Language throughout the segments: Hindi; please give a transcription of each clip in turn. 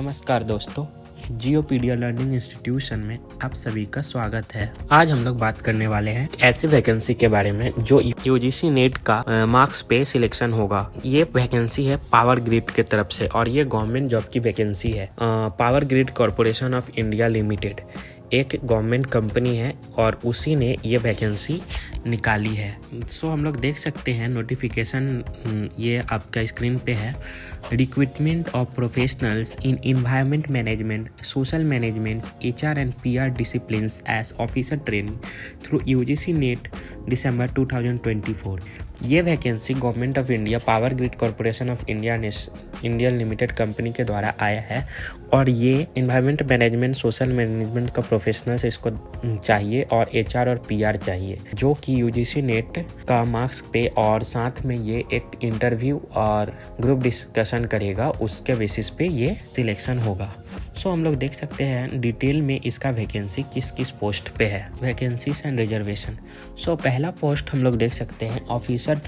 नमस्कार दोस्तों, जियोपीडिया लर्निंग इंस्टीट्यूशन में आप सभी का स्वागत है। आज हम लोग बात करने वाले हैं ऐसी वैकेंसी के बारे में जो यूजीसी नेट का मार्क्स पे सिलेक्शन होगा। ये वैकेंसी है पावर ग्रिड के तरफ से और ये गवर्नमेंट जॉब की वैकेंसी है। Power grid corporation of India limited एक गवर्नमेंट कंपनी है और उसी ने ये वैकेंसी निकाली है। सो हम लोग देख सकते हैं नोटिफिकेशन ये आपका स्क्रीन पे है। Recruitment of professionals in environment management, social management, HR and PR disciplines as officer training through UGC NET December 2024। ये vacancy government of India power grid corporation of India limited company के द्वारा आया है और ये एनवायरनमेंट मैनेजमेंट, सोशल मैनेजमेंट का प्रोफेशनल्स इसको चाहिए और HR और PR चाहिए, जो कि यूजीसी नेट का मार्क्स पे और साथ में ये एक इंटरव्यू और ग्रुप डिस्कशन करेगा, उसके बेसिस पे ये सिलेक्शन होगा। सो हम लोग देख सकते हैं डिटेल में इसका वैकेंसी किस किस पोस्ट पे है। Vacancies and reservation. सो पहला पोस्ट हम लोग देख सकते हैं officer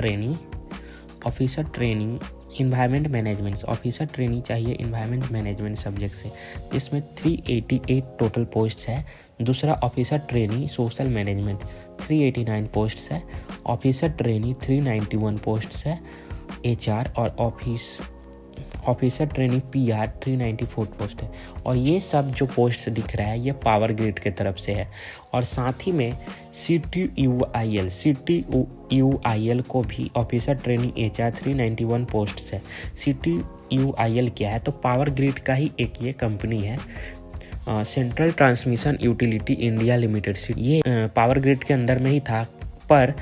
training environment management. Officer training चाहिए इन्वायरमेंट मैनेजमेंट सब्जेक्ट से, जिसमें 388 टोटल पोस्ट है। दूसरा officer training social management 389 post है। ऑफिसर ट्रेनिंग 391 पोस्ट है HR और ऑफिसर ट्रेनिंग PR 394 पोस्ट है। और ये सब जो पोस्ट दिख रहा है ये पावर ग्रिड के तरफ से है। और साथ ही में CTUIL को भी ऑफिसर ट्रेनिंग HR 391 पोस्ट है। CTUIL क्या है? तो पावर ग्रिड का ही एक ये कंपनी है, central transmission utility India limited. ये पावर ग्रिड के अंदर में ही था, पर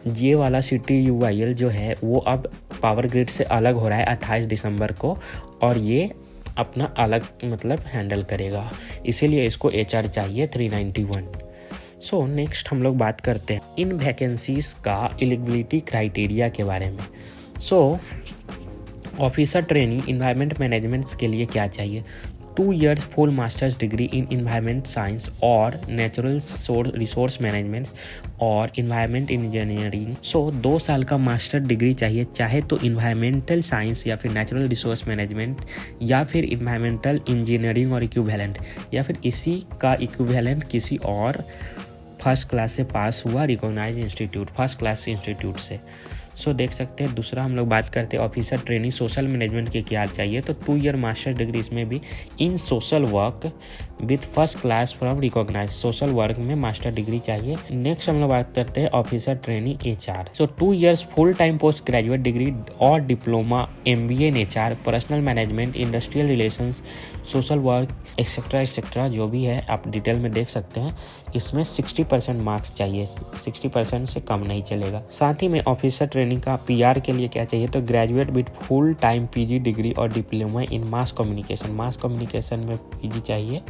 ये वाला CTUIL जो है वो अब पावर ग्रिड से अलग हो रहा है 28 दिसंबर को और ये अपना अलग मतलब हैंडल करेगा, इसीलिए इसको HR चाहिए 391। सो नेक्स्ट हम लोग बात करते हैं इन वैकेंसीज का एलिजिबिलिटी क्राइटेरिया के बारे में। सो ऑफिसर ट्रेनिंग इन्वायरमेंट मैनेजमेंट के लिए क्या चाहिए? 2 years full masters degree in environment science और नेचुरल रिसोर्स मैनेजमेंट और इन्वायरमेंट इंजीनियरिंग। 2 साल का मास्टर डिग्री चाहिए, चाहे तो इन्वायरमेंटल साइंस या फिर नेचुरल रिसोर्स मैनेजमेंट या फिर इन्वायरमेंटल इंजीनियरिंग और इक्विवेलेंट, या फिर इसी का इक्विवेलेंट किसी और फर्स्ट क्लास से पास हुआ recognise institute, first class institute से। देख सकते हैं। दूसरा हम लोग बात करते हैं ऑफिसर ट्रेनिंग सोशल मैनेजमेंट के क्या चाहिए, तो 2 year मास्टर डिग्री इसमें भी in social work with first class from recognise, social work में मास्टर डिग्री चाहिए। नेक्स्ट हम लोग बात करते हैं officer training HR। 2 years full time post graduate degree और diploma MBA in HR, personal management, industrial relations, social work etcetera जो भी है आप डिटेल में देख सकते हैं। इसमें 60% मार्क्स चाहिए, 60% से कम नहीं चलेगा। साथ ही में ऑफिसर ट्रेनिंग का PR के लिए क्या चाहिए, तो graduate with full time PG degree और डिप्लोमा इन मास कम्युनिकेशन में PG चाहिए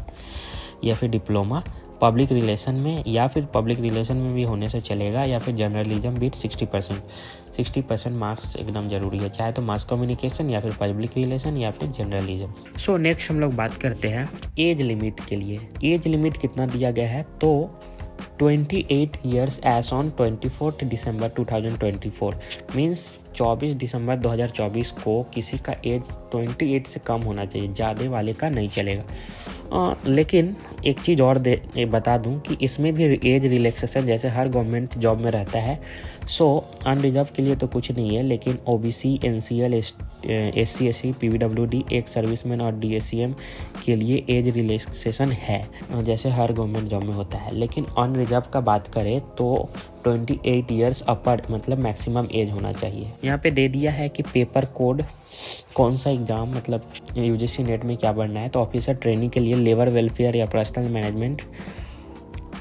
या फिर डिप्लोमा, पब्लिक रिलेशन में या फिर पब्लिक रिलेशन में भी होने से चलेगा, या फिर जर्नलिज्म विद 60% मार्क्स एकदम जरूरी है, चाहे तो मास कम्युनिकेशन या फिर पब्लिक रिलेशन या फिर जर्नलिज्म। नेक्स्ट हम लोग बात करते हैं एज लिमिट के लिए। एज लिमिट कितना दिया गया है, तो 28 years एज ऑन 24 दिसंबर 2024 मीन्स 24 दिसंबर 2024 को किसी का एज 28 से कम होना चाहिए, ज़्यादा वाले का नहीं चलेगा। लेकिन एक चीज़ और बता दूं कि इसमें भी एज रिलैक्सेशन जैसे हर गवर्नमेंट जॉब में रहता है। अनरिजर्व के लिए तो कुछ नहीं है, लेकिन OBC, NCL, SC, SC, PWD, एक सर्विसमैन और DSCM के लिए एज रिलैक्सेशन है, जैसे हर गवर्नमेंट जॉब में होता है। लेकिन अनरिजर्व का बात करें तो 28 years अपर मतलब मैक्सिमम एज होना चाहिए। यहाँ पे दे दिया है कि पेपर कोड कौन सा एग्जाम मतलब यूजीसी नेट में क्या पढ़ना है, तो ऑफिसर ट्रेनिंग के लिए लेबर वेलफेयर या पर्सनल मैनेजमेंट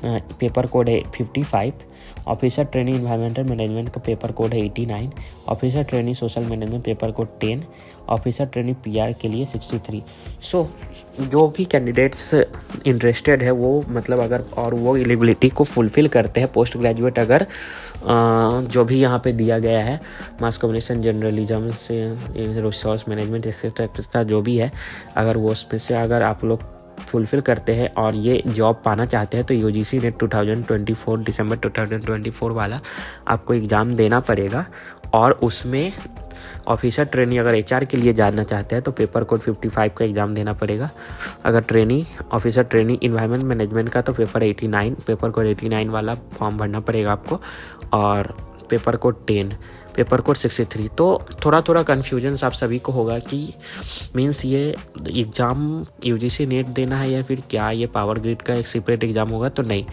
पेपर कोड है 55, ऑफिसर ट्रेनिंग इन्वायरमेंटल मैनेजमेंट का पेपर कोड है 89, officer training social management paper code 10, officer training PR के लिए 63। जो भी कैंडिडेट्स इंटरेस्टेड है वो मतलब अगर और वो एलिजिबिलिटी को फुलफिल करते हैं, पोस्ट ग्रेजुएट अगर जो भी यहाँ पे दिया गया है मास कम्युनिकेशन, जर्नलिज्म से रिसोर्स मैनेजमेंट एक्सेट्रा जो भी है, अगर वो उसमें से अगर आप लोग फुलफ़िल करते हैं और ये जॉब पाना चाहते हैं तो यूजीसी नेट 2024 दिसंबर 2024 वाला आपको एग्ज़ाम देना पड़ेगा। और उसमें ऑफिसर ट्रेनी अगर एचआर के लिए जानना चाहते हैं तो पेपर कोड 55 का एग्ज़ाम देना पड़ेगा। अगर trainee officer trainee environment management का तो पेपर कोड 89 वाला फॉर्म भरना पड़ेगा आपको। और पेपर कोड 10, पेपर कोड 63। तो थोड़ा कन्फ्यूजन आप सभी को होगा कि मीन्स ये एग्ज़ाम यूजीसी नेट देना है या फिर क्या ये पावर ग्रिड का एक सेपरेट एग्ज़ाम होगा। तो नहीं,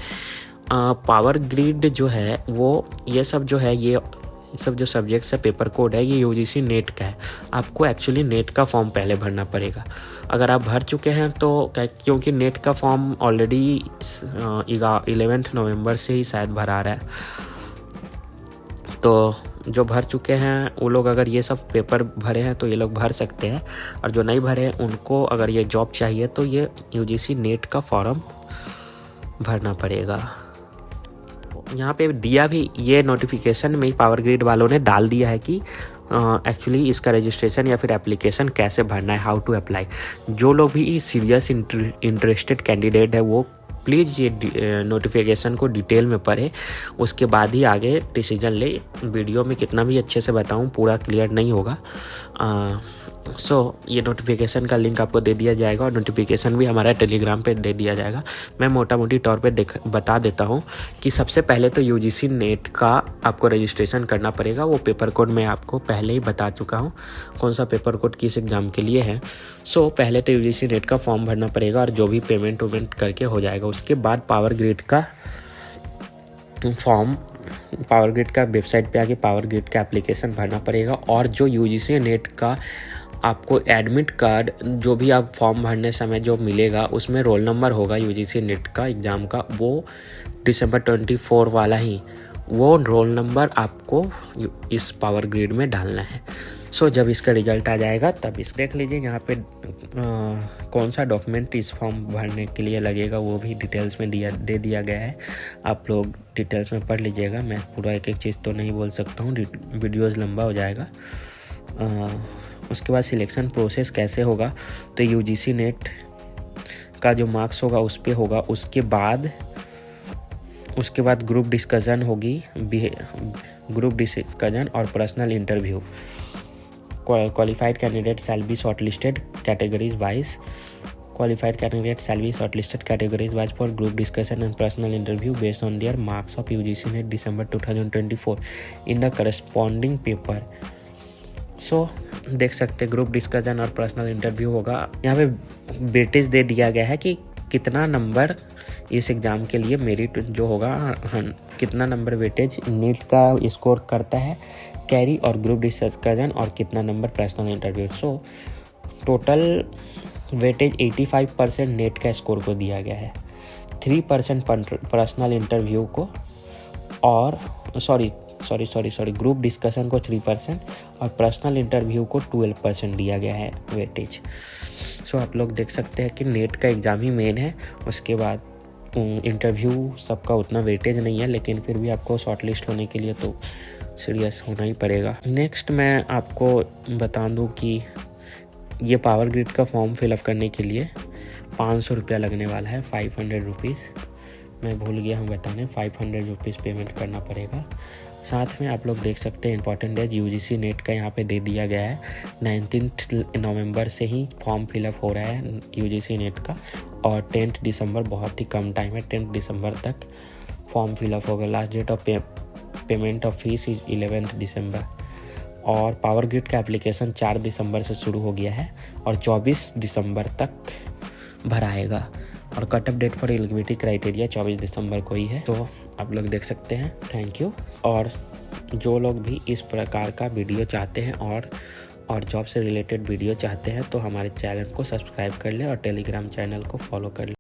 पावर ग्रिड जो है वो ये सब जो सब्जेक्ट्स है पेपर कोड है ये यूजीसी नेट का है। आपको एक्चुअली नेट का फॉर्म पहले भरना पड़ेगा। अगर आप भर चुके हैं तो क्योंकि नेट का फॉर्म ऑलरेडी 11 नवंबर से ही शायद भरा रहा है, तो जो भर चुके हैं वो लोग अगर ये सब पेपर भरे हैं तो ये लोग भर सकते हैं। और जो नहीं भरे हैं उनको अगर ये जॉब चाहिए तो ये यूजीसी नेट का फॉर्म भरना पड़ेगा। यहाँ पे दिया भी ये नोटिफिकेशन में पावर ग्रिड वालों ने डाल दिया है कि एक्चुअली इसका रजिस्ट्रेशन या फिर एप्लीकेशन कैसे भरना है, हाउ टू अप्लाई। जो लोग भी सीरियस इंटरेस्टेड कैंडिडेट है वो प्लीज़ ये नोटिफिकेशन को डिटेल में पढ़े, उसके बाद ही आगे डिसीजन ले। वीडियो में कितना भी अच्छे से बताऊं पूरा क्लियर नहीं होगा। ये नोटिफिकेशन का लिंक आपको दे दिया जाएगा और नोटिफिकेशन भी हमारा टेलीग्राम पे दे दिया जाएगा। मैं मोटा मोटी तौर पे बता देता हूँ कि सबसे पहले तो यूजीसी नेट का आपको रजिस्ट्रेशन करना पड़ेगा। वो पेपर कोड मैं आपको पहले ही बता चुका हूँ कौन सा पेपर कोड किस एग्ज़ाम के लिए है। पहले तो यूजीसी नेट का फॉर्म भरना पड़ेगा और जो भी पेमेंट करके हो जाएगा। उसके बाद पावर ग्रिड का फॉर्म, पावर ग्रिड का वेबसाइट पे आके पावर ग्रिड का एप्लीकेशन भरना पड़ेगा। और जो यूजीसी नेट का आपको एडमिट कार्ड जो भी आप फॉर्म भरने समय जो मिलेगा उसमें रोल नंबर होगा यूजीसी नेट का एग्ज़ाम का, वो दिसंबर 24 वाला ही वो रोल नंबर आपको इस पावर ग्रिड में डालना है। जब इसका रिजल्ट आ जाएगा तब इस देख लीजिए यहाँ पे कौन सा डॉक्यूमेंट इस फॉर्म भरने के लिए लगेगा वो भी डिटेल्स में दे दिया गया है। आप लोग डिटेल्स में पढ़ लीजिएगा। मैं पूरा एक चीज़ तो नहीं बोल सकता हूँ, वीडियोज़ लंबा हो जाएगा। उसके बाद सिलेक्शन प्रोसेस कैसे होगा तो यूजीसी नेट का जो मार्क्स होगा उस पे होगा। उसके बाद ग्रुप डिस्कशन होगी, ग्रुप डिस्कशन और personal interview. Qualified candidate shall be shortlisted categories wise for group discussion and personal interview based on their marks of UGC NET December 2024 in the corresponding paper. देख सकते ग्रुप डिस्कशन और पर्सनल इंटरव्यू होगा। यहाँ पे वेटेज दे दिया गया है कि कितना नंबर इस एग्ज़ाम के लिए मेरिट जो होगा, कितना नंबर वेटेज नीट का स्कोर करता है कैरी और ग्रुप डिस्कशन और कितना number personal interview. Total weightage 85% net का स्कोर को दिया गया है, 3% पर्सनल इंटरव्यू को और ग्रुप डिस्कशन को 3% और पर्सनल इंटरव्यू को 12% दिया गया है वेटेज। आप लोग देख सकते हैं कि नेट का एग्ज़ाम ही मेन है। उसके बाद इंटरव्यू सबका उतना वेटेज नहीं है, लेकिन फिर भी आपको शॉर्टलिस्ट होने के लिए तो सीरियस होना ही पड़ेगा। नेक्स्ट मैं आपको बता दूं कि ये पावर ग्रिड का फॉर्म फिलअप करने के लिए 500 रुपया लगने वाला है, 500 रुपीज़। मैं भूल गया हूँ बताने, 500 रुपीज़ पेमेंट करना पड़ेगा। साथ में आप लोग देख सकते हैं इंपॉर्टेंट है यूजीसी नेट का यहाँ पे दे दिया गया है 19 नवंबर से ही फॉर्म फिलअप हो रहा है यूजीसी नेट का और 10 दिसंबर बहुत ही कम टाइम है, 10 दिसंबर तक फॉर्म फिलअप होगा। Last date of payment of fees is 11 दिसंबर। और पावर ग्रिड का एप्लीकेशन 4 दिसंबर से शुरू हो गया है और 24 दिसंबर तक भराएगा और cut off date for eligibility criteria 24 दिसंबर को ही है। तो आप लोग देख सकते हैं। Thank you. और जो लोग भी इस प्रकार का वीडियो चाहते हैं और जॉब से रिलेटेड वीडियो चाहते हैं तो हमारे चैनल को सब्सक्राइब कर ले और टेलीग्राम चैनल को फॉलो कर ले।